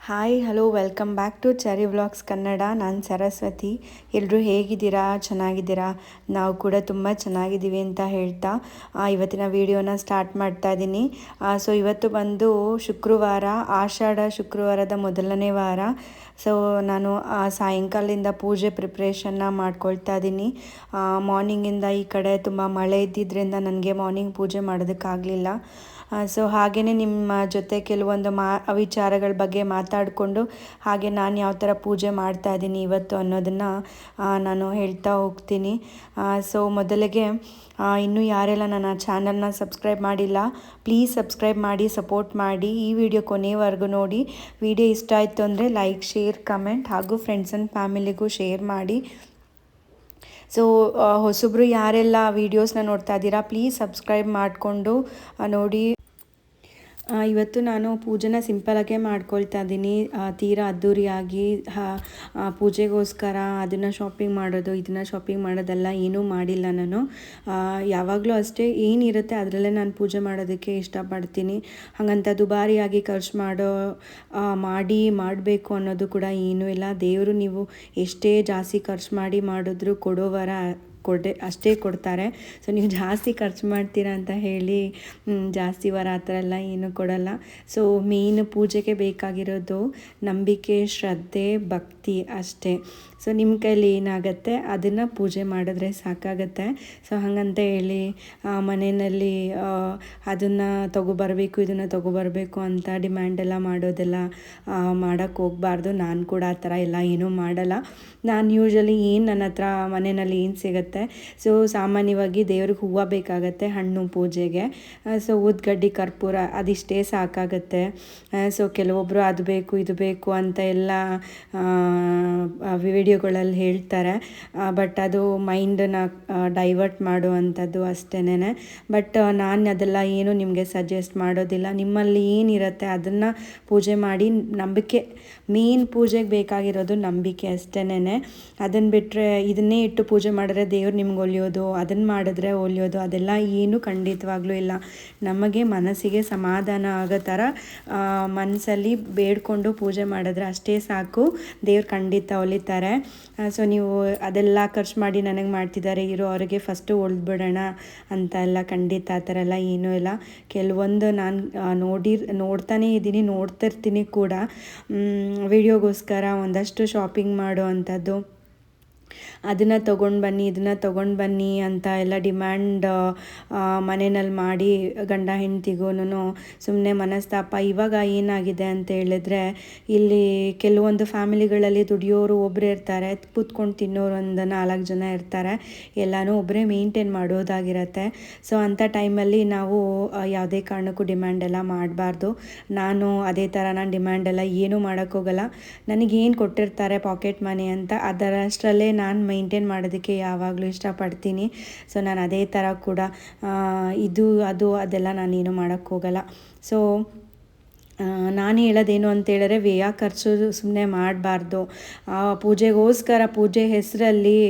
Hi hello welcome back to Cheri vlogs Kannada. ನಾನು ಸರಸ್ವತಿ. ಎಲ್ಲರೂ ಹೇಗಿದ್ದೀರಾ? ಚೆನ್ನಾಗಿದ್ದೀರಾ? ನಾವು ಕೂಡ ತುಂಬ ಚೆನ್ನಾಗಿದ್ದೀವಿ ಅಂತ ಹೇಳ್ತಾ ಇವತ್ತಿನ ವಿಡಿಯೋನ ಸ್ಟಾರ್ಟ್ ಮಾಡ್ತಾ ಇದ್ದೀನಿ. ಸೊ ಇವತ್ತು ಬಂದು ಶುಕ್ರವಾರ, ಆಷಾಢ ಶುಕ್ರವಾರದ ಮೊದಲನೇ ವಾರ. ಸೊ ನಾನು ಸಾಯಂಕಾಲದಿಂದ ಪೂಜೆ ಪ್ರಿಪ್ರೇಷನ್ನ ಮಾಡ್ಕೊಳ್ತಾ ಇದ್ದೀನಿ. ಮಾರ್ನಿಂಗಿಂದ ಈ ಕಡೆ ತುಂಬ ಮಳೆ ಇದ್ದಿದ್ದರಿಂದ ನನಗೆ ಮಾರ್ನಿಂಗ್ ಪೂಜೆ ಮಾಡೋದಕ್ಕಾಗಲಿಲ್ಲ. ಸೊ ಹಾಗೆಯೇ ನಿಮ್ಮ ಜೊತೆ ಕೆಲವೊಂದು ವಿಚಾರಗಳ ಬಗ್ಗೆ ಮಾತಾಡಿಕೊಂಡು ಹಾಗೆ ನಾನು ಯಾವ ಥರ ಪೂಜೆ ಮಾಡ್ತಾ ಇದ್ದೀನಿ ಇವತ್ತು ಅನ್ನೋದನ್ನು ನಾನು ಹೇಳ್ತಾ ಹೋಗ್ತೀನಿ. ಸೊ ಮೊದಲಿಗೆ ಇನ್ನೂ ಯಾರೆಲ್ಲ ನನ್ನ ಚಾನಲ್ನ ಸಬ್ಸ್ಕ್ರೈಬ್ ಮಾಡಿಲ್ಲ, ಪ್ಲೀಸ್ ಸಬ್ಸ್ಕ್ರೈಬ್ ಮಾಡಿ, ಸಪೋರ್ಟ್ ಮಾಡಿ. ಈ ವಿಡಿಯೋ ಕೊನೆವರೆಗೂ ನೋಡಿ. ವಿಡಿಯೋ ಇಷ್ಟ ಆಯಿತು ಅಂದರೆ ಲೈಕ್, ಶೇರ್, ಕಮೆಂಟ್ ಹಾಗೂ ಫ್ರೆಂಡ್ಸ್ ಆ್ಯಂಡ್ ಫ್ಯಾಮಿಲಿಗೂ ಶೇರ್ ಮಾಡಿ. ಸೊ ಹೊಸಬ್ರು ಯಾರೆಲ್ಲ ವೀಡಿಯೋಸ್ನ ನೋಡ್ತಾ ಇದ್ದೀರಾ ಪ್ಲೀಸ್ ಸಬ್ಸ್ಕ್ರೈಬ್ ಮಾಡಿಕೊಂಡು ನೋಡಿ. ಇವತ್ತು ನಾನು ಪೂಜೆನ ಸಿಂಪಲಾಗೇ ಮಾಡ್ಕೊಳ್ತಾ ಇದ್ದೀನಿ. ತೀರಾ ಅದ್ದೂರಿಯಾಗಿ ಪೂಜೆಗೋಸ್ಕರ ಅದನ್ನು ಶಾಪಿಂಗ್ ಮಾಡೋದು, ಇದನ್ನು ಶಾಪಿಂಗ್ ಮಾಡೋದೆಲ್ಲ ಏನೂ ಮಾಡಿಲ್ಲ ನಾನು. ಯಾವಾಗಲೂ ಅಷ್ಟೇ, ಏನಿರುತ್ತೆ ಅದರಲ್ಲೇ ನಾನು ಪೂಜೆ ಮಾಡೋದಕ್ಕೆ ಇಷ್ಟಪಡ್ತೀನಿ. ಹಾಗಂತ ದುಬಾರಿಯಾಗಿ ಖರ್ಚು ಮಾಡಬೇಕು ಅನ್ನೋದು ಕೂಡ ಏನೂ ಇಲ್ಲ. ದೇವರು ನೀವು ಎಷ್ಟೇ ಜಾಸ್ತಿ ಖರ್ಚು ಮಾಡಿದ್ರೂ ಕೊಡೋವರ ಅಷ್ಟೇ ಕೊಡ್ತಾರೆ. ಸೊ ನೀವು ಜಾಸ್ತಿ ಖರ್ಚು ಮಾಡ್ತೀರಾ ಅಂತ ಹೇಳಿ ಜಾಸ್ತಿ ವರ ಆ ಥರ ಎಲ್ಲ ಏನೂ ಕೊಡಲ್ಲ. ಸೊ ಮೇಯ್ನ್ ಪೂಜೆಗೆ ಬೇಕಾಗಿರೋದು ನಂಬಿಕೆ, ಶ್ರದ್ಧೆ, ಭಕ್ತಿ ಅಷ್ಟೇ. ಸೊ ನಿಮ್ಮ ಕೈಲಿ ಏನಾಗುತ್ತೆ ಅದನ್ನು ಪೂಜೆ ಮಾಡಿದ್ರೆ ಸಾಕಾಗತ್ತೆ. ಸೊ ಹಾಗಂತ ಹೇಳಿ ಮನೆಯಲ್ಲಿ ಅದನ್ನು ತೊಗೊಬರಬೇಕು, ಇದನ್ನು ತೊಗೊಬರಬೇಕು ಅಂತ ಡಿಮ್ಯಾಂಡ್ ಎಲ್ಲ ಮಾಡೋದೆಲ್ಲ ಮಾಡೋಕ್ಕೆ ಹೋಗಬಾರ್ದು. ನಾನು ಕೂಡ ಆ ಥರ ಎಲ್ಲ ಏನೂ ಮಾಡಲ್ಲ. ನಾನು ಯೂಶ್ವಲಿ ನನ್ನ ಹತ್ರ ಮನೆಯಲ್ಲಿ ಏನು ಸಿಗುತ್ತೆ, ಸೊ ಸಾಮಾನ್ಯವಾಗಿ ದೇವ್ರಿಗೆ ಹೂವು ಬೇಕಾಗತ್ತೆ, ಹಣ್ಣು ಪೂಜೆಗೆ. ಸೊ ಊದ್ಗಡ್ಡಿ, ಕರ್ಪೂರ ಅದಿಷ್ಟೇ ಸಾಕಾಗತ್ತೆ. ಸೊ ಕೆಲವೊಬ್ಬರು ಅದು ಬೇಕು ಇದು ಬೇಕು ಅಂತ ಎಲ್ಲ ವಿಡಿಯೋಗಳಲ್ಲಿ ಹೇಳ್ತಾರೆ. ಬಟ್ ಅದು ಮೈಂಡನ್ನ ಡೈವರ್ಟ್ ಮಾಡುವಂಥದ್ದು ಅಷ್ಟೇನೆ. ಬಟ್ ನಾನು ಅದೆಲ್ಲ ಏನು ನಿಮಗೆ ಸಜೆಸ್ಟ್ ಮಾಡೋದಿಲ್ಲ. ನಿಮ್ಮಲ್ಲಿ ಏನಿರುತ್ತೆ ಅದನ್ನು ಪೂಜೆ ಮಾಡಿ. ನಂಬಿಕೆ ಮೇನ್ ಪೂಜೆಗೆ ಬೇಕಾಗಿರೋದು ನಂಬಿಕೆ ಅಷ್ಟೇನೆ. ಅದನ್ನು ಬಿಟ್ಟರೆ ಇದನ್ನೇ ಇಟ್ಟು ಪೂಜೆ ಮಾಡಿದ್ರೆ ದೇವ್ರು ನಿಮ್ಗೆ ಒಲಿಯೋದು, ಅದನ್ನು ಮಾಡಿದ್ರೆ ಒಲಿಯೋದು ಅದೆಲ್ಲ ಏನೂ ಖಂಡಿತವಾಗ್ಲೂ ಇಲ್ಲ. ನಮಗೆ ಮನಸ್ಸಿಗೆ ಸಮಾಧಾನ ಆಗೋ ಥರ ಮನಸ್ಸಲ್ಲಿ ಬೇಡ್ಕೊಂಡು ಪೂಜೆ ಮಾಡಿದ್ರೆ ಅಷ್ಟೇ ಸಾಕು, ದೇವ್ರು ಖಂಡಿತ ಒಲಿತಾರೆ. ಸೊ ನೀವು ಅದೆಲ್ಲ ಖರ್ಚು ಮಾಡಿ ನನಗೆ ಮಾಡ್ತಿದ್ದಾರೆ ಅವ್ರಿಗೆ ಫಸ್ಟು ಒಲ್ದ್ಬಿಡೋಣ ಅಂತ ಎಲ್ಲ ಖಂಡಿತ ಆ ಥರ ಎಲ್ಲ ಏನೂ ಇಲ್ಲ. ಕೆಲವೊಂದು ನಾನು ನೋಡ್ತಾನೇ ಇದ್ದೀನಿ, ನೋಡ್ತಿರ್ತೀನಿ ಕೂಡ. ವಿಡಿಯೋಗೋಸ್ಕರ ಒಂದಷ್ಟು ಶಾಪಿಂಗ್ ಮಾಡೋ ಅಂಥದ್ದು, ಅದನ್ನು ತೊಗೊಂಡು ಬನ್ನಿ, ಇದನ್ನು ತೊಗೊಂಡು ಬನ್ನಿ ಅಂತ ಎಲ್ಲ ಡಿಮ್ಯಾಂಡ್ ಮನೆಯಲ್ಲಿ ಮಾಡಿ ಗಂಡ ಹೆಂಡ್ತಿಗೂ ಸುಮ್ಮನೆ ಮನಸ್ತಾಪ. ಇವಾಗ ಏನಾಗಿದೆ ಅಂತ ಹೇಳಿದ್ರೆ, ಇಲ್ಲಿ ಕೆಲವೊಂದು ಫ್ಯಾಮಿಲಿಗಳಲ್ಲಿ ದುಡಿಯೋರು ಒಬ್ಬರೇ ಇರ್ತಾರೆ, ಕೂತ್ಕೊಂಡು ತಿನ್ನೋರು ಒಂದು 4 ಜನ ಇರ್ತಾರೆ. ಎಲ್ಲನೂ ಒಬ್ಬರೇ ಮೇಂಟೈನ್ ಮಾಡೋದಾಗಿರತ್ತೆ. ಸೊ ಅಂಥ ಟೈಮಲ್ಲಿ ನಾವು ಯಾವುದೇ ಕಾರಣಕ್ಕೂ ಡಿಮ್ಯಾಂಡ್ ಎಲ್ಲ ಮಾಡಬಾರ್ದು. ನಾನು ಅದೇ ಥರ ನಾನು ಡಿಮ್ಯಾಂಡ್ ಎಲ್ಲ ಏನೂ ಮಾಡೋಕ್ಕೋಗಲ್ಲ. ನನಗೇನು ಕೊಟ್ಟಿರ್ತಾರೆ ಪಾಕೆಟ್ ಮನಿ ಅಂತ ಅದರಷ್ಟರಲ್ಲೇ ನಾನು ಮೈಂಟೈನ್ ಮಾಡೋದಕ್ಕೆ ಯಾವಾಗಲೂ ಇಷ್ಟಪಡ್ತೀನಿ. ಸೊ ನಾನು ಅದೇ ಥರ ಕೂಡ ಅದೆಲ್ಲ ನಾನೇನು ಮಾಡೋಕ್ಕೋಗಲ್ಲ. ಸೊ ನಾನು ಹೇಳೋದೇನು ಅಂತೇಳಿದ್ರೆ, ವ್ಯಯ ಖರ್ಚು ಸುಮ್ಮನೆ ಮಾಡಬಾರ್ದು. ಪೂಜೆಗೋಸ್ಕರ, ಪೂಜೆ ಹೆಸರಲ್ಲಿ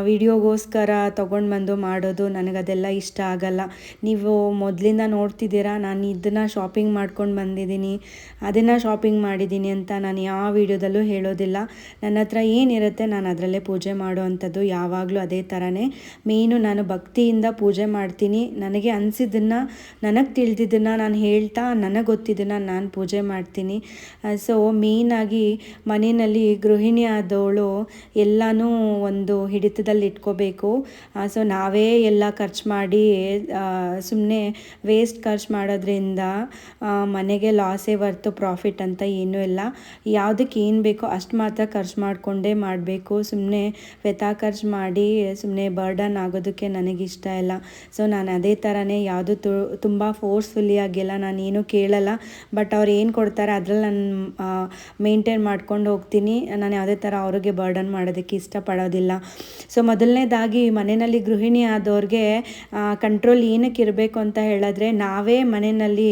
ವಿಡಿಯೋಗೋಸ್ಕರ ತೊಗೊಂಡು ಬಂದು ಮಾಡೋದು ನನಗದೆಲ್ಲ ಇಷ್ಟ ಆಗಲ್ಲ. ನೀವು ಮೊದಲಿಂದ ನೋಡ್ತಿದ್ದೀರಾ, ನಾನು ಇದನ್ನು ಶಾಪಿಂಗ್ ಮಾಡ್ಕೊಂಡು ಬಂದಿದ್ದೀನಿ, ಅದನ್ನು ಶಾಪಿಂಗ್ ಮಾಡಿದ್ದೀನಿ ಅಂತ ನಾನು ಯಾವ ವಿಡಿಯೋದಲ್ಲೂ ಹೇಳೋದಿಲ್ಲ. ನನ್ನ ಹತ್ರ ಏನಿರುತ್ತೆ ನಾನು ಅದರಲ್ಲೇ ಪೂಜೆ ಮಾಡೋ ಅಂಥದ್ದು ಯಾವಾಗಲೂ ಅದೇ ಥರನೇ. ಮೇಯ್ನು ನಾನು ಭಕ್ತಿಯಿಂದ ಪೂಜೆ ಮಾಡ್ತೀನಿ. ನನಗೆ ಅನಿಸಿದ್ದನ್ನು, ನನಗೆ ತಿಳಿದಿದ್ದನ್ನು ನಾನು ಹೇಳ್ತಾ, ನನಗೆ ಗೊತ್ತಿದ್ದನ್ನು ನಾನು ಪೂಜೆ ಮಾಡ್ತೀನಿ. ಸೊ ಮೇಯ್ನಾಗಿ ಮನೆಯಲ್ಲಿ ಗೃಹಿಣಿ ಆದವಳು ಎಲ್ಲನೂ ಒಂದು ಹಿಡಿತದಲ್ಲಿ ಇಟ್ಕೋಬೇಕು. ಸೊ ನಾವೇ ಎಲ್ಲ ಖರ್ಚು ಮಾಡಿ ಸುಮ್ಮನೆ ವೇಸ್ಟ್ ಖರ್ಚು ಮಾಡೋದ್ರಿಂದ ಮನೆಗೆ ಲಾಸೇ ಹೊರ್ತು ಪ್ರಾಫಿಟ್ ಅಂತ ಏನೂ ಇಲ್ಲ. ಯಾವುದಕ್ಕೆ ಏನು ಬೇಕೋ ಅಷ್ಟು ಮಾತ್ರ ಖರ್ಚು ಮಾಡಿಕೊಂಡೇ ಮಾಡಬೇಕು. ಸುಮ್ಮನೆ ವ್ಯಥ ಖರ್ಚು ಮಾಡಿ ಸುಮ್ಮನೆ ಬರ್ಡನ್ ಆಗೋದಕ್ಕೆ ನನಗಿಷ್ಟ ಇಲ್ಲ. ಸೊ ನಾನು ಅದೇ ಥರನೇ ಯಾವುದು ತುಂಬ ಫೋರ್ಸ್ಫುಲ್ಲಿಯಾಗೆಲ್ಲ ನಾನೇನು ಕೇಳಲ್ಲ. ಬಟ್ ಅವ್ರು ಏನು ಕೊಡ್ತಾರೆ ಅದರಲ್ಲಿ ನಾನು ಮೇಂಟೈನ್ ಮಾಡ್ಕೊಂಡು ಹೋಗ್ತೀನಿ. ನಾನು ಯಾವುದೇ ಥರ ಅವ್ರಿಗೆ ಬರ್ಡನ್ ಮಾಡೋದಕ್ಕೆ ಇಷ್ಟಪಡೋದಿಲ್ಲ. ಸೊ ಮೊದಲನೇದಾಗಿ ಮನೆಯಲ್ಲಿ ಗೃಹಿಣಿ ಆದವ್ರಿಗೆ ಕಂಟ್ರೋಲ್ ಏನಕ್ಕೆ ಇರಬೇಕು ಅಂತ ಹೇಳಿದ್ರೆ, ನಾವೇ ಮನೆಯಲ್ಲಿ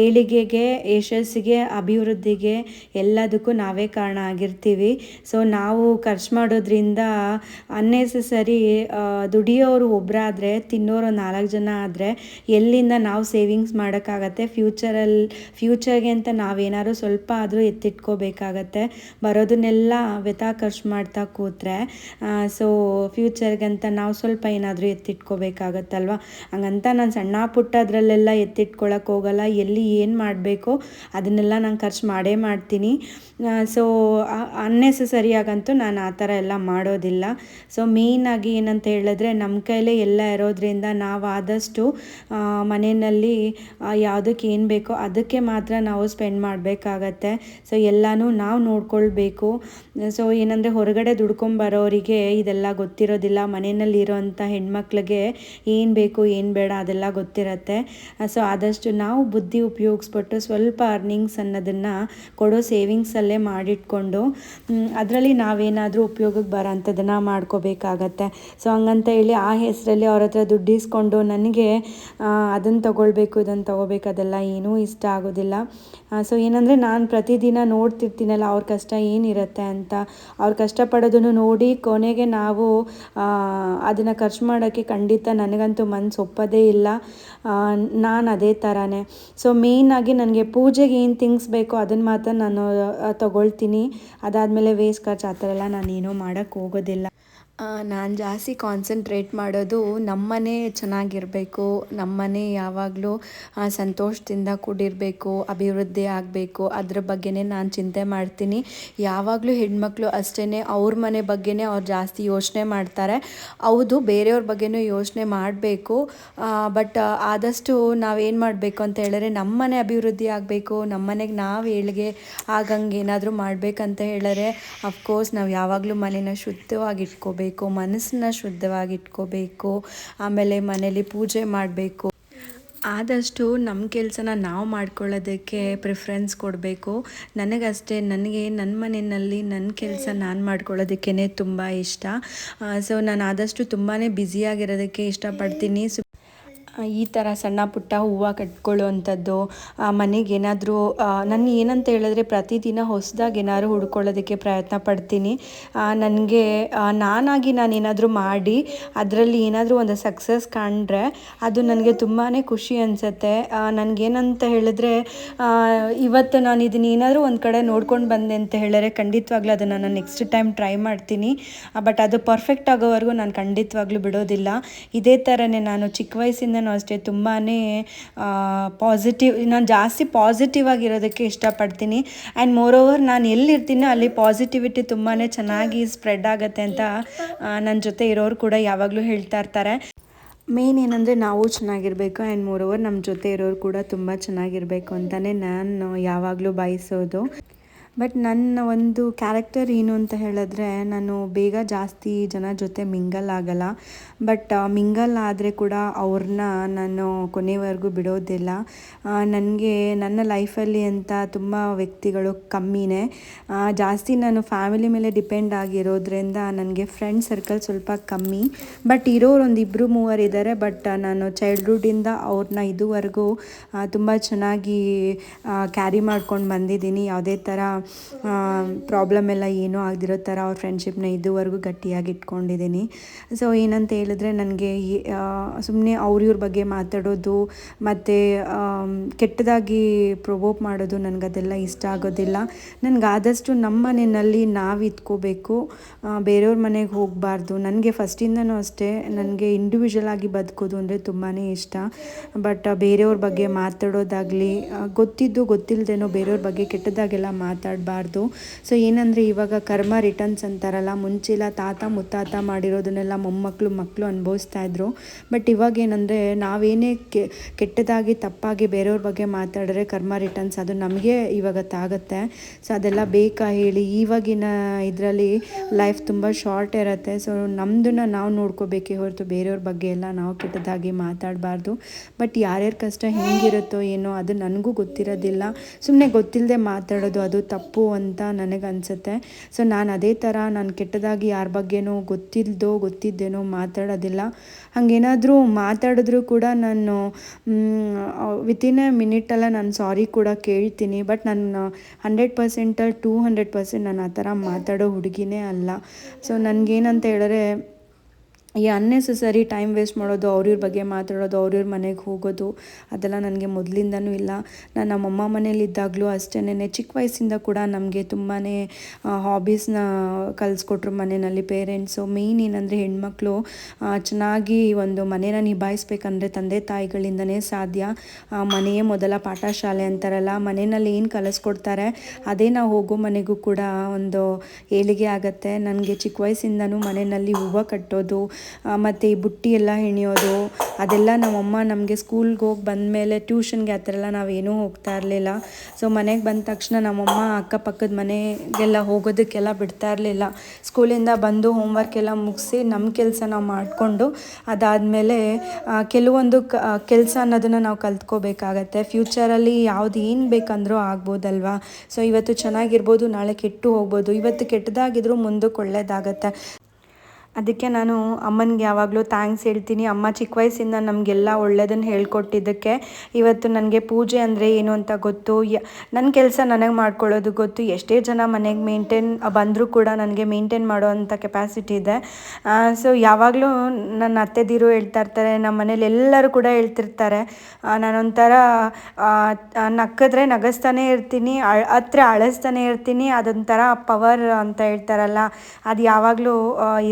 ಏಳಿಗೆಗೆ, ಯಶಸ್ಸಿಗೆ, ಅಭಿವೃದ್ಧಿಗೆ ಎಲ್ಲದಕ್ಕೂ ನಾವೇ ಕಾರಣ ಆಗಿರ್ತೀವಿ. ಸೊ ನಾವು ಖರ್ಚು ಮಾಡೋದ್ರಿಂದ ಅನ್ನೆಸೆಸರಿ ದುಡಿಯೋರು ಒಬ್ಬರಾದರೆ, ತಿನ್ನೋರು 4 ಜನ ಆದರೆ ಎಲ್ಲಿಂದ ನಾವು ಸೇವಿಂಗ್ಸ್ ಮಾಡೋಕ್ಕಾಗತ್ತೆ? ಫ್ಯೂಚರ್ಗೆ ಅಂತ ನಾವೇನಾದ್ರು ಸ್ವಲ್ಪ ಆದರೂ ಎತ್ತಿಟ್ಕೋಬೇಕಾಗತ್ತೆ. ಬರೋದನ್ನೆಲ್ಲ ವ್ಯಥ ಖರ್ಚು ಮಾಡ್ತಾ ಕೂತ್ರೆ ಸೊ ಫ್ಯೂಚರ್ಗಂತ ನಾವು ಸ್ವಲ್ಪ ಏನಾದರೂ ಎತ್ತಿಟ್ಕೋಬೇಕಾಗತ್ತಲ್ವ. ಹಂಗಂತ ನಾನು ಸಣ್ಣ ಪುಟ್ಟದ್ರಲ್ಲೆಲ್ಲ ಎತ್ತಿಟ್ಕೊಳಕ್ಕೆ ಹೋಗಲ್ಲ. ಎಲ್ಲಿ ಏನು ಮಾಡಬೇಕೋ ಅದನ್ನೆಲ್ಲ ನಾನು ಖರ್ಚು ಮಾಡೇ ಮಾಡ್ತೀನಿ. ಸೊ ಅನ್ನೆಸೆಸರಿಯಾಗಂತೂ ನಾನು ಆ ಥರ ಎಲ್ಲ ಮಾಡೋದಿಲ್ಲ. ಸೊ ಮೇಯ್ನಾಗಿ ಏನಂತ ಹೇಳಿದ್ರೆ ನಮ್ಮ ಕೈಲೇ ಎಲ್ಲ ಇರೋದ್ರಿಂದ ನಾವು ಆದಷ್ಟು ಮನೆಯಲ್ಲಿ ಯಾವುದಕ್ಕೆ ಏನು ಬೇಕೋ ಅದಕ್ಕೆ ಮಾತ್ರ ನಾವು ಸ್ಪೆಂಡ್ ಮಾಡಬೇಕಾಗತ್ತೆ. ಸೊ ಎಲ್ಲನೂ ನಾವು ನೋಡ್ಕೊಳ್ಬೇಕು. ಸೊ ಏನಂದರೆ ಹೊರಗಡೆ ದುಡ್ಕೊಂಬರೋರಿಗೆ ಇದೆಲ್ಲ ಗೊತ್ತಿರೋದಿಲ್ಲ. ಮನೆಯಲ್ಲಿರೋಂಥ ಹೆಣ್ಮಕ್ಳಿಗೆ ಏನು ಬೇಕು ಏನು ಬೇಡ ಅದೆಲ್ಲ ಗೊತ್ತಿರತ್ತೆ. ಸೊ ಆದಷ್ಟು ನಾವು ಬುದ್ಧಿ ಉಪಯೋಗಿಸ್ಬಿಟ್ಟು ಸ್ವಲ್ಪ ಅರ್ನಿಂಗ್ಸ್ ಅನ್ನೋದನ್ನು ಕೊಡೋ ಸೇವಿಂಗ್ಸಲ್ಲೇ ಮಾಡಿಟ್ಕೊಂಡು ಅದರಲ್ಲಿ ನಾವೇನಾದರೂ ಉಪಯೋಗಕ್ಕೆ ಬರೋ ಅಂಥದ್ದನ್ನು ಮಾಡ್ಕೋಬೇಕಾಗತ್ತೆ. ಸೊ ಹಂಗಂತ ಹೇಳಿ ಆ ಹೆಸರಲ್ಲಿ ಅವ್ರ ಹತ್ರ ದುಡ್ಡು ಇಸ್ಕೊಂಡು ನನಗೆ ಅದನ್ನು ತೊಗೊಳ್ಬೇಕು ಇದನ್ನು ತೊಗೋಬೇಕು ಅದೆಲ್ಲ ಏನೂ ಇಷ್ಟ ಆಗೋದಿಲ್ಲ. ಸೊ ಏನಂದರೆ ನಾನು ಪ್ರತಿದಿನ ನೋಡ್ತಿರ್ತೀನಲ್ಲ ಅವ್ರ ಕಷ್ಟ ಏನಿರುತ್ತೆ ಅಂತ. ಅವ್ರು ಕಷ್ಟಪಡೋದನ್ನು ನೋಡಿ ಕೊನೆಗೆ ನಾವು ಅದನ್ನು ಖರ್ಚು ಮಾಡೋಕ್ಕೆ ಖಂಡಿತ ನನಗಂತೂ ಮನಸ್ಸು ಒಪ್ಪೋದೇ ಇಲ್ಲ. ನಾನು ಅದೇ ಥರನೇ. ಸೊ ಮೇಯ್ನಾಗಿ ನನಗೆ ಪೂಜೆಗೆ ಏನು ಥಿಂಗ್ಸ್ ಬೇಕೋ ಅದನ್ನು ಮಾತ್ರ ನಾನು ತೊಗೊಳ್ತೀನಿ. ಅದಾದಮೇಲೆ ವೇಸ್ಟ್ ಖರ್ಚು ಆ ಥರ ಎಲ್ಲ ನಾನೇನೂ ಮಾಡೋಕ್ಕೆ ಹೋಗೋದಿಲ್ಲ. ನಾನು ಜಾಸ್ತಿ ಕಾನ್ಸಂಟ್ರೇಟ್ ಮಾಡೋದು ನಮ್ಮನೆ ಚೆನ್ನಾಗಿರಬೇಕು, ನಮ್ಮನೆ ಯಾವಾಗಲೂ ಸಂತೋಷದಿಂದ ಕೂಡಿರಬೇಕು, ಅಭಿವೃದ್ಧಿ ಆಗಬೇಕು, ಅದ್ರ ಬಗ್ಗೆನೇ ನಾನು ಚಿಂತೆ ಮಾಡ್ತೀನಿ. ಯಾವಾಗಲೂ ಹೆಣ್ಮಕ್ಳು ಅಷ್ಟೇ ಅವ್ರ ಮನೆ ಬಗ್ಗೆನೇ ಅವ್ರು ಜಾಸ್ತಿ ಯೋಚನೆ ಮಾಡ್ತಾರೆ. ಹೌದು, ಬೇರೆಯವ್ರ ಬಗ್ಗೆನೂ ಯೋಚನೆ ಮಾಡಬೇಕು. ಬಟ್ ಆದಷ್ಟು ನಾವೇನು ಮಾಡಬೇಕು ಅಂತ ಹೇಳಿದ್ರೆ ನಮ್ಮನೆ ಅಭಿವೃದ್ಧಿ ಆಗಬೇಕು, ನಮ್ಮನೆಗೆ ನಾವು ಏಳಿಗೆ ಆಗಂಗೆ ಏನಾದರೂ ಮಾಡಬೇಕಂತ ಹೇಳಿದ್ರೆ ಅಫ್ಕೋರ್ಸ್ ನಾವು ಯಾವಾಗಲೂ ಮನೇನ ಶುದ್ಧವಾಗಿಟ್ಕೋಬೇಕು, ಮನಸ್ಸನ್ನ ಶುದ್ಧವಾಗಿಟ್ಕೋಬೇಕು. ಆಮೇಲೆ ಮನೇಲಿ ಪೂಜೆ ಮಾಡಬೇಕು. ಆದಷ್ಟು ನಮ್ಮ ಕೆಲಸನ ನಾವು ಮಾಡ್ಕೊಳ್ಳೋದಕ್ಕೆ ಪ್ರಿಫರೆನ್ಸ್ ಕೊಡಬೇಕು. ನನಗಷ್ಟೇ ನನಗೆ ನನ್ನ ಮನೆಯಲ್ಲಿ ನನ್ನ ಕೆಲಸ ನಾನು ಮಾಡ್ಕೊಳ್ಳೋದಕ್ಕೇ ತುಂಬ ಇಷ್ಟ. ಸೊ ನಾನು ಆದಷ್ಟು ತುಂಬಾ ಬ್ಯುಸಿಯಾಗಿರೋದಕ್ಕೆ ಇಷ್ಟಪಡ್ತೀನಿ. ಈ ಥರ ಸಣ್ಣ ಪುಟ್ಟ ಹೂವು ಕಟ್ಕೊಳ್ಳೋ ಅಂಥದ್ದು, ಮನೆಗೆ ಏನಾದರೂ ನಾನು ಏನಂತ ಹೇಳಿದ್ರೆ ಪ್ರತಿದಿನ ಹೊಸದಾಗಿ ಏನಾದ್ರು ಹುಡ್ಕೊಳ್ಳೋದಕ್ಕೆ ಪ್ರಯತ್ನ ಪಡ್ತೀನಿ. ನನಗೆ ನಾನೇನಾದರೂ ಮಾಡಿ ಅದರಲ್ಲಿ ಏನಾದರೂ ಒಂದು ಸಕ್ಸಸ್ ಕಂಡ್ರೆ ಅದು ನನಗೆ ತುಂಬಾ ಖುಷಿ ಅನಿಸುತ್ತೆ. ನನಗೇನಂತ ಹೇಳಿದ್ರೆ ಇವತ್ತು ನಾನು ಇದನ್ನ ಏನಾದರೂ ಒಂದು ಕಡೆ ನೋಡ್ಕೊಂಡು ಬಂದೆ ಅಂತ ಹೇಳಿದ್ರೆ ಖಂಡಿತವಾಗ್ಲೂ ಅದನ್ನು ನಾನು ನೆಕ್ಸ್ಟ್ ಟೈಮ್ ಟ್ರೈ ಮಾಡ್ತೀನಿ. ಬಟ್ ಅದು ಪರ್ಫೆಕ್ಟ್ ಆಗೋವರೆಗೂ ನಾನು ಖಂಡಿತವಾಗ್ಲೂ ಬಿಡೋದಿಲ್ಲ. ಇದೇ ಥರನೇ ನಾನು ಚಿಕ್ಕ ವಯಸ್ಸಿಂದ ಅಷ್ಟೇ ತುಂಬಾ ಪಾಸಿಟಿವ್, ನಾನು ಜಾಸ್ತಿ ಪಾಸಿಟಿವ್ ಆಗಿರೋದಕ್ಕೆ ಇಷ್ಟಪಡ್ತೀನಿ. ಆ್ಯಂಡ್ ಮೋರೋವರ್ ನಾನು ಎಲ್ಲಿರ್ತೀನೋ ಅಲ್ಲಿ ಪಾಸಿಟಿವಿಟಿ ತುಂಬಾ ಚೆನ್ನಾಗಿ ಸ್ಪ್ರೆಡ್ ಆಗುತ್ತೆ ಅಂತ ನನ್ನ ಜೊತೆ ಇರೋರು ಕೂಡ ಯಾವಾಗಲೂ ಹೇಳ್ತಾ ಇರ್ತಾರೆ. ಮೇನ್ ಏನಂದರೆ ನಾವು ಚೆನ್ನಾಗಿರಬೇಕು ಆ್ಯಂಡ್ ಮೋರೋವರ್ ನಮ್ಮ ಜೊತೆ ಇರೋರು ಕೂಡ ತುಂಬ ಚೆನ್ನಾಗಿರಬೇಕು ಅಂತಲೇ ನಾನು ಯಾವಾಗಲೂ ಬಯಸೋದು. ಬಟ್ ನನ್ನ ಒಂದು ಕ್ಯಾರೆಕ್ಟರ್ ಏನು ಅಂತ ಹೇಳಿದ್ರೆ ನಾನು ಬೇಗ ಜಾಸ್ತಿ ಜನ ಜೊತೆ ಮಿಂಗಲ್ ಆಗಲ್ಲ. ಬಟ್ ಮಿಂಗಲ್ ಆದರೆ ಕೂಡ ಅವ್ರನ್ನ ನಾನು ಕೊನೆವರೆಗೂ ಬಿಡೋದಿಲ್ಲ. ನನಗೆ ನನ್ನ ಲೈಫಲ್ಲಿ ಅಂತ ತುಂಬ ವ್ಯಕ್ತಿಗಳು ಕಮ್ಮಿನೇ. ಜಾಸ್ತಿ ನಾನು ಫ್ಯಾಮಿಲಿ ಮೇಲೆ ಡಿಪೆಂಡ್ ಆಗಿರೋದ್ರಿಂದ ನನಗೆ ಫ್ರೆಂಡ್ ಸರ್ಕಲ್ ಸ್ವಲ್ಪ ಕಮ್ಮಿ. ಬಟ್ ಇರೋರು ಒಂದು 2-3 ಇದ್ದಾರೆ. ಬಟ್ ನಾನು ಚೈಲ್ಡ್ಹುಡ್ಡಿಂದ ಅವ್ರನ್ನ ಇದುವರೆಗೂ ತುಂಬ ಚೆನ್ನಾಗಿ ಕ್ಯಾರಿ ಮಾಡ್ಕೊಂಡು ಬಂದಿದ್ದೀನಿ. ಯಾವುದೇ ಥರ ಪ್ರಾಬ್ಲಮ್ ಎಲ್ಲ ಏನೂ ಆಗದಿರೋ ಥರ ಅವ್ರ ಫ್ರೆಂಡ್ಶಿಪ್ನ ಇದುವರೆಗೂ ಗಟ್ಟಿಯಾಗಿ ಇಟ್ಕೊಂಡಿದ್ದೀನಿ. ಸೊ ಏನಂತ ಹೇಳಿದ್ರೆ ನನಗೆ ಸುಮ್ಮನೆ ಇವ್ರ ಬಗ್ಗೆ ಮಾತಾಡೋದು ಮತ್ತು ಕೆಟ್ಟದಾಗಿ ಪ್ರೊವೋಕ್ ಮಾಡೋದು ನನಗದೆಲ್ಲ ಇಷ್ಟ ಆಗೋದಿಲ್ಲ. ನನಗಾದಷ್ಟು ನಮ್ಮ ಮನೆಯಲ್ಲಿ ನಾವು ಇದ್ಕೋಬೇಕು, ಬೇರೆಯವ್ರ ಮನೆಗೆ ಹೋಗಬಾರ್ದು. ನನಗೆ ಫಸ್ಟಿಂದನೂ ಅಷ್ಟೇ ನನಗೆ ಇಂಡಿವಿಜುವಲ್ ಆಗಿ ಬದುಕೋದು ಅಂದರೆ ತುಂಬಾ ಇಷ್ಟ. ಬಟ್ ಬೇರೆಯವ್ರ ಬಗ್ಗೆ ಮಾತಾಡೋದಾಗಲಿ, ಗೊತ್ತಿಲ್ಲದೇನೋ ಬೇರೆಯವ್ರ ಬಗ್ಗೆ ಕೆಟ್ಟದಾಗೆಲ್ಲ ಮಾತಾಡಬಾರ್ದು. ಸೊ ಏನಂದರೆ ಇವಾಗ ಕರ್ಮ ರಿಟರ್ನ್ಸ್ ಅಂತಾರಲ್ಲ, ಮುಂಚೆಲ್ಲ ತಾತ ಮುತ್ತಾತ ಮಾಡಿರೋದನ್ನೆಲ್ಲ ಮಕ್ಕಳು ಅನುಭವಿಸ್ತಾ ಇದ್ರು. ಬಟ್ ಇವಾಗ ಏನಂದರೆ ನಾವೇನೇ ಕೆಟ್ಟದಾಗಿ ತಪ್ಪಾಗಿ ಬೇರೆಯವ್ರ ಬಗ್ಗೆ ಮಾತಾಡಿದ್ರೆ ಕರ್ಮ ರಿಟರ್ನ್ಸ್ ಅದು ನಮಗೆ ಇವಾಗ ತಾಗುತ್ತೆ. ಸೊ ಅದೆಲ್ಲ ಬೇಕಾ ಹೇಳಿ, ಇವಾಗಿನ ಇದರಲ್ಲಿ ಲೈಫ್ ತುಂಬ ಶಾರ್ಟ್ ಇರುತ್ತೆ. ಸೊ ನಮ್ಮದನ್ನು ನಾವು ನೋಡ್ಕೋಬೇಕೇ ಹೊರತು ಬೇರೆಯವ್ರ ಬಗ್ಗೆ ಎಲ್ಲ ನಾವು ಕೆಟ್ಟದಾಗಿ ಮಾತಾಡಬಾರ್ದು. ಬಟ್ ಯಾರ್ಯಾರ ಕಷ್ಟ ಹೆಂಗಿರುತ್ತೋ ಏನೋ ಅದು ನನಗೂ ಗೊತ್ತಿರೋದಿಲ್ಲ. ಸುಮ್ಮನೆ ಗೊತ್ತಿಲ್ಲದೆ ಮಾತಾಡೋದು ಅದು ತಪ್ಪು ಅಂತ ನನಗನ್ಸುತ್ತೆ. ಸೊ ನಾನು ಅದೇ ಥರ ನಾನು ಕೆಟ್ಟದಾಗಿ ಯಾರ ಬಗ್ಗೆನೋ ಗೊತ್ತಿದ್ದೇನೋ ಮಾತಾಡೋದಿಲ್ಲ. ಹಾಗೇನಾದರೂ ಮಾತಾಡಿದ್ರೂ ಕೂಡ ನಾನು ವಿತಿನ್ ಎ ಮಿನಿಟೆಲ್ಲ ನಾನು ಸಾರಿ ಕೂಡ ಕೇಳ್ತೀನಿ. ಬಟ್ ನಾನು 100% 200% ನಾನು ಆ ಥರ ಮಾತಾಡೋ ಹುಡುಗಿನೇ ಅಲ್ಲ. ಸೊ ನನಗೇನಂತ ಹೇಳಿದ್ರೆ ಈ ಅನ್ನೆಸೆಸರಿ ಟೈಮ್ ವೇಸ್ಟ್ ಮಾಡೋದು, ಅವ್ರಿವ್ರ ಬಗ್ಗೆ ಮಾತಾಡೋದು, ಅವ್ರಿವ್ರ ಮನೆಗೆ ಹೋಗೋದು, ಅದೆಲ್ಲ ನನಗೆ ಮೊದಲಿಂದನೂ ಇಲ್ಲ. ನಾನು ನಮ್ಮಮ್ಮ ಮನೇಲಿದ್ದಾಗಲೂ ಅಷ್ಟೇನೆ ಚಿಕ್ಕ ವಯಸ್ಸಿಂದ ಕೂಡ ನಮಗೆ ತುಂಬಾ ಹಾಬೀಸ್ನ ಕಲಿಸ್ಕೊಟ್ರು ಮನೆಯಲ್ಲಿ ಪೇರೆಂಟ್ಸು. ಮೇಯ್ನ್ ಏನಂದರೆ ಹೆಣ್ಮಕ್ಳು ಚೆನ್ನಾಗಿ ಒಂದು ಮನೇನ ನಿಭಾಯಿಸ್ಬೇಕಂದ್ರೆ ತಂದೆ ತಾಯಿಗಳಿಂದನೇ ಸಾಧ್ಯ. ಮನೆಯೇ ಮೊದಲ ಪಾಠಶಾಲೆ ಅಂತಾರಲ್ಲ, ಮನೆಯಲ್ಲಿ ಏನು ಕಲಿಸ್ಕೊಡ್ತಾರೆ ಅದೇ ನಾವು ಹೋಗೋ ಮನೆಗೂ ಕೂಡ ಒಂದು ಏಳಿಗೆ ಆಗುತ್ತೆ. ನನಗೆ ಚಿಕ್ಕ ವಯಸ್ಸಿಂದನೂ ಮನೆಯಲ್ಲಿ ಹೂವು ಕಟ್ಟೋದು ಮತ್ತು ಈ ಬುಟ್ಟಿ ಎಲ್ಲ ಹೆಣೆಯೋದು ಅದೆಲ್ಲ ನಮ್ಮಮ್ಮ ನಮಗೆ ಸ್ಕೂಲ್ಗೆ ಹೋಗಿ ಬಂದಮೇಲೆ ಟ್ಯೂಷನ್ಗೆ ಆ ಥರ ಎಲ್ಲ ನಾವೇನೂ ಹೋಗ್ತಾ ಇರಲಿಲ್ಲ. ಸೊ ಮನೆಗೆ ಬಂದ ತಕ್ಷಣ ನಮ್ಮಮ್ಮ ಅಕ್ಕಪಕ್ಕದ ಮನೆಗೆಲ್ಲ ಹೋಗೋದಕ್ಕೆಲ್ಲ ಬಿಡ್ತಾ ಇರಲಿಲ್ಲ. ಸ್ಕೂಲಿಂದ ಬಂದು ಹೋಮ್ವರ್ಕ್ ಎಲ್ಲ ಮುಗಿಸಿ ನಮ್ಮ ಕೆಲಸ ನಾವು ಮಾಡಿಕೊಂಡು ಅದಾದಮೇಲೆ ಕೆಲವೊಂದು ಕೆಲಸ ಅನ್ನೋದನ್ನು ನಾವು ಕಲ್ತ್ಕೋಬೇಕಾಗತ್ತೆ. ಫ್ಯೂಚರಲ್ಲಿ ಯಾವುದು ಏನು ಬೇಕಂದ್ರೂ ಆಗ್ಬೋದಲ್ವಾ. ಸೊ ಇವತ್ತು ಚೆನ್ನಾಗಿರ್ಬೋದು, ನಾಳೆ ಕೆಟ್ಟು ಹೋಗ್ಬೋದು. ಇವತ್ತು ಕೆಟ್ಟದಾಗಿದ್ರೂ ಮುಂದಕ್ಕೆ ಒಳ್ಳೇದಾಗತ್ತೆ. ಅದಕ್ಕೆ ನಾನು ಅಮ್ಮನಿಗೆ ಯಾವಾಗಲೂ ಥ್ಯಾಂಕ್ಸ್ ಹೇಳ್ತೀನಿ. ಅಮ್ಮ ಚಿಕ್ಕ ವಯಸ್ಸಿಂದ ನಮಗೆಲ್ಲ ಒಳ್ಳೆಯದನ್ನು ಹೇಳ್ಕೊಟ್ಟಿದ್ದಕ್ಕೆ ಇವತ್ತು ನನಗೆ ಪೂಜೆ ಅಂದರೆ ಏನು ಅಂತ ಗೊತ್ತು. ನನ್ನ ಕೆಲಸ ನನಗೆ ಮಾಡ್ಕೊಳ್ಳೋದು ಗೊತ್ತು. ಎಷ್ಟೇ ಜನ ಮನೆಗೆ ಬಂದರೂ ಕೂಡ ನನಗೆ ಮೇಂಟೈನ್ ಮಾಡೋ ಅಂಥ ಕೆಪಾಸಿಟಿ ಇದೆ. ಸೊ ಯಾವಾಗಲೂ ನನ್ನ ಅತ್ತೆದಿರು ಹೇಳ್ತಾ ಇರ್ತಾರೆ, ನಮ್ಮ ಮನೇಲಿ ಎಲ್ಲರೂ ಕೂಡ ಹೇಳ್ತಿರ್ತಾರೆ, ನಾನೊಂಥರ ನಕ್ಕಿದ್ರೆ ನಗಿಸ್ತಾನೆ ಇರ್ತೀನಿ, ಹತ್ರ ಅಳಿಸ್ತಾನೆ ಇರ್ತೀನಿ. ಅದೊಂಥರ ಪವರ್ ಅಂತ ಹೇಳ್ತಾರಲ್ಲ, ಅದು ಯಾವಾಗಲೂ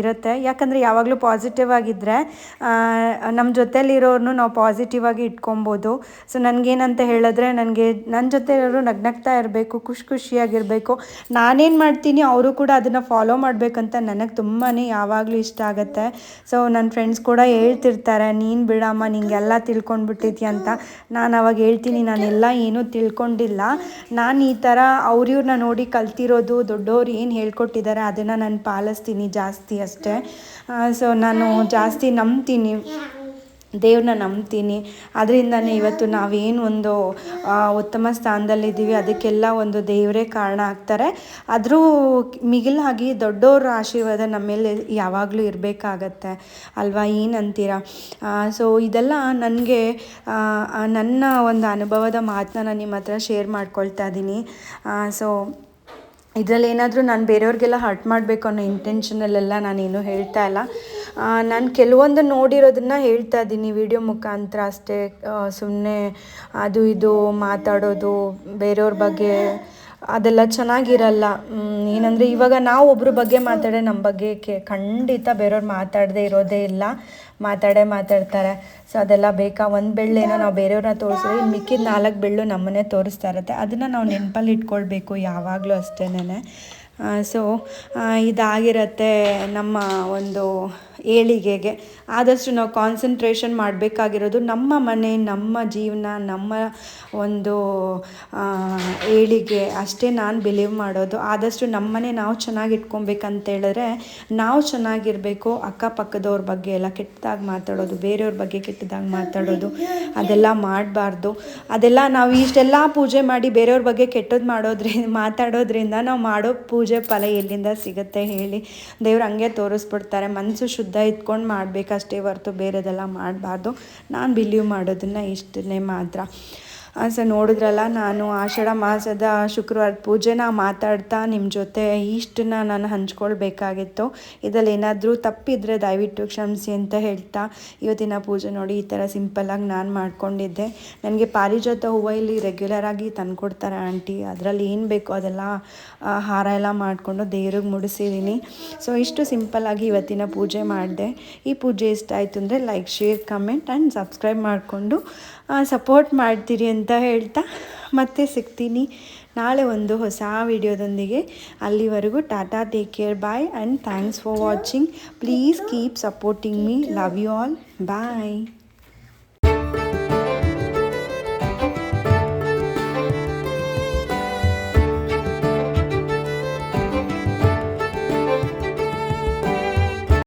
ಇರುತ್ತೆ. ಯಾಕಂದರೆ ಯಾವಾಗಲೂ ಪಾಸಿಟಿವ್ ಆಗಿದ್ದರೆ ನಮ್ಮ ಜೊತೆಲಿರೋರ್ನು ನಾವು ಪಾಸಿಟಿವ್ ಆಗಿ ಇಟ್ಕೊಬೋದು. ಸೊ ನನಗೇನಂತ ಹೇಳಿದ್ರೆ, ನನಗೆ ನನ್ನ ಜೊತೆ ಇರೋರು ನಗ್ನಗ್ತಾ ಇರಬೇಕು, ಖುಷಿಯಾಗಿರಬೇಕು. ನಾನೇನು ಮಾಡ್ತೀನಿ ಅವರು ಕೂಡ ಅದನ್ನು ಫಾಲೋ ಮಾಡಬೇಕಂತ ನನಗೆ ತುಂಬಾ ಯಾವಾಗಲೂ ಇಷ್ಟ ಆಗುತ್ತೆ. ಸೊ ನನ್ನ ಫ್ರೆಂಡ್ಸ್ ಕೂಡ ಹೇಳ್ತಿರ್ತಾರೆ, ನೀನು ಬಿಡಮ್ಮ ನಿಂಗೆಲ್ಲ ತಿಳ್ಕೊಂಡ್ಬಿಟ್ಟಿದ್ಯ ಅಂತ. ನಾನು ಅವಾಗ ಹೇಳ್ತೀನಿ, ನಾನೆಲ್ಲ ಏನೂ ತಿಳ್ಕೊಂಡಿಲ್ಲ, ನಾನು ಈ ಥರ ಅವ್ರಿವ್ರನ್ನ ನೋಡಿ ಕಲ್ತಿರೋದು. ದೊಡ್ಡವ್ರು ಏನು ಹೇಳ್ಕೊಟ್ಟಿದ್ದಾರೆ ಅದನ್ನು ನಾನು ಪಾಲಿಸ್ತೀನಿ ಜಾಸ್ತಿ ಅಷ್ಟೇ. ಸೊ ನಾನು ಜಾಸ್ತಿ ನಂಬ್ತೀನಿ, ದೇವ್ರನ್ನ ನಂಬ್ತೀನಿ. ಅದರಿಂದನೇ ಇವತ್ತು ನಾವೇನು ಒಂದು ಉತ್ತಮ ಸ್ಥಾನದಲ್ಲಿದ್ದೀವಿ ಅದಕ್ಕೆಲ್ಲ ಒಂದು ದೇವರೇ ಕಾರಣ ಆಗ್ತಾರೆ. ಆದರೂ ಮಿಗಿಲಾಗಿ ದೊಡ್ಡವ್ರ ಆಶೀರ್ವಾದ ನಮ್ಮ ಮೇಲೆ ಯಾವಾಗಲೂ ಇರಬೇಕಾಗತ್ತೆ ಅಲ್ವಾ, ಏನಂತೀರ? ಸೊ ಇದೆಲ್ಲ ನನಗೆ ನನ್ನ ಒಂದು ಅನುಭವದ ಮಾತನ್ನ ನಾನು ನಿಮ್ಮ ಹತ್ರ ಶೇರ್ ಮಾಡ್ಕೊಳ್ತಾ ಇದ್ದೀನಿ. ಸೊ ಇದರಲ್ಲಿ ಏನಾದರೂ ನಾನು ಬೇರೆಯವ್ರಿಗೆಲ್ಲ ಹರ್ಟ್ ಮಾಡಬೇಕು ಅನ್ನೋ ಇಂಟೆನ್ಷನಲ್ಲೆಲ್ಲ ನಾನೇನು ಹೇಳ್ತಾ ಇಲ್ಲ. ನಾನು ಕೆಲವೊಂದು ನೋಡಿರೋದನ್ನು ಹೇಳ್ತಾ ಇದ್ದೀನಿ ವಿಡಿಯೋ ಮುಖಾಂತರ ಅಷ್ಟೇ. ಸುಮ್ಮನೆ ಅದು ಇದು ಮಾತಾಡೋದು ಬೇರೆಯವ್ರ ಬಗ್ಗೆ ಅದೆಲ್ಲ ಚೆನ್ನಾಗಿರಲ್ಲ. ಏನಂದರೆ ಇವಾಗ ನಾವು ಒಬ್ಬರ ಬಗ್ಗೆ ಮಾತಾಡೋ ನಮ್ಮ ಬಗ್ಗೆ ಖಂಡಿತ ಬೇರೆಯವ್ರು ಮಾತಾಡದೇ ಇರೋದೇ ಇಲ್ಲ, ಮಾತಾಡ್ತಾರೆ. ಸೊ ಅದೆಲ್ಲ ಬೇಕಾ? ಒಂದು ಬೆಳ್ಳೇನೋ ನಾವು ಬೇರೆಯವ್ರನ್ನ ತೋರಿಸಿದ್ರೆ ಮಿಕ್ಕಿದ 4 ಬೆಳ್ಳು ನಮ್ಮನ್ನೇ ತೋರಿಸ್ತಾ ಇರುತ್ತೆ. ಅದನ್ನು ನಾವು ನೆನಪಲ್ಲಿ ಇಟ್ಕೊಳ್ಬೇಕು ಯಾವಾಗಲೂ ಅಷ್ಟೇನೆ. ಸೊ ಇದಾಗಿರುತ್ತೆ ನಮ್ಮ ಒಂದು ಏಳಿಗೆಗೆ. ಆದಷ್ಟು ನಾವು ಕಾನ್ಸಂಟ್ರೇಷನ್ ಮಾಡಬೇಕಾಗಿರೋದು ನಮ್ಮ ಮನೆ, ನಮ್ಮ ಜೀವನ, ನಮ್ಮ ಒಂದು ಏಳಿಗೆ ಅಷ್ಟೇ ನಾನು ಬಿಲೀವ್ ಮಾಡೋದು. ಆದಷ್ಟು ನಮ್ಮನೆ ನಾವು ಚೆನ್ನಾಗಿ ಇಟ್ಕೊಬೇಕಂತೇಳಿದ್ರೆ ನಾವು ಚೆನ್ನಾಗಿರಬೇಕು. ಅಕ್ಕಪಕ್ಕದವ್ರ ಬಗ್ಗೆ ಎಲ್ಲ ಕೆಟ್ಟದಾಗಿ ಮಾತಾಡೋದು, ಬೇರೆಯವ್ರ ಬಗ್ಗೆ ಕೆಟ್ಟದಾಗಿ ಮಾತಾಡೋದು ಅದೆಲ್ಲ ಮಾಡಬಾರ್ದು. ಅದೆಲ್ಲ ನಾವು ಇಷ್ಟೆಲ್ಲ ಪೂಜೆ ಮಾಡಿ ಬೇರೆಯವ್ರ ಬಗ್ಗೆ ಕೆಟ್ಟದ್ದು ಮಾತಾಡೋದ್ರಿಂದ ನಾವು ಮಾಡೋ ಪೂಜೆ ಫಲ ಎಲ್ಲಿಂದ ಸಿಗುತ್ತೆ ಹೇಳಿ? ದೇವ್ರು ಹಂಗೆ ತೋರಿಸ್ಬಿಡ್ತಾರೆ. ಮನಸ್ಸು ಶುದ್ಧ ಇಟ್ಕೊಂಡು ಮಾಡಬೇಕಷ್ಟೇ ಹೊರತು ಬೇರೆದೆಲ್ಲ ಮಾಡಬಾರ್ದು. ನಾನು ಬಿಲೀವ್ ಮಾಡೋದನ್ನು ಇಷ್ಟನ್ನೇ ಮಾತ್ರ. ಸೊ ನೋಡಿದ್ರಲ್ಲ, ನಾನು ಆಷಾಢ ಮಾಸದ ಶುಕ್ರವಾರದ ಪೂಜೆನ ಮಾತಾಡ್ತಾ ನಿಮ್ಮ ಜೊತೆ ಇಷ್ಟನ್ನ ನಾನು ಹಂಚ್ಕೊಳ್ಬೇಕಾಗಿತ್ತು. ಇದರಲ್ಲಿ ಏನಾದರೂ ತಪ್ಪಿದರೆ ದಯವಿಟ್ಟು ಕ್ಷಮಿಸಿ ಅಂತ ಹೇಳ್ತಾ, ಇವತ್ತಿನ ಪೂಜೆ ನೋಡಿ ಈ ಥರ ಸಿಂಪಲ್ಲಾಗಿ ನಾನು ಮಾಡ್ಕೊಂಡಿದ್ದೆ. ನನಗೆ ಪಾರಿಜಾತ ಹೂವು ಇಲ್ಲಿ ರೆಗ್ಯುಲರಾಗಿ ತಂದುಕೊಡ್ತಾರೆ ಆಂಟಿ. ಅದರಲ್ಲಿ ಏನು ಬೇಕೋ ಅದೆಲ್ಲ ಹಾರ ಎಲ್ಲ ಮಾಡಿಕೊಂಡು ದೇವ್ರಿಗೆ ಮುಡಿಸಿದ್ದೀನಿ. ಸೊ ಇಷ್ಟು ಸಿಂಪಲ್ಲಾಗಿ ಇವತ್ತಿನ ಪೂಜೆ ಮಾಡಿದೆ. ಈ ಪೂಜೆ ಇಷ್ಟ ಆಯಿತು ಅಂದರೆ like, share, comment and subscribe ಮಾಡಿಕೊಂಡು ಸಪೋರ್ಟ್ ಮಾಡ್ತೀರಿ ಅಂತ ಹೇಳ್ತಾ ಮತ್ತೆ ಸಿಗ್ತೀನಿ ನಾಳೆ ಒಂದು ಹೊಸ ವಿಡಿಯೋದೊಂದಿಗೆ. ಅಲ್ಲಿವರೆಗೂ tata, take care, bye and thanks for watching. Please keep supporting me. Love you all. Bye.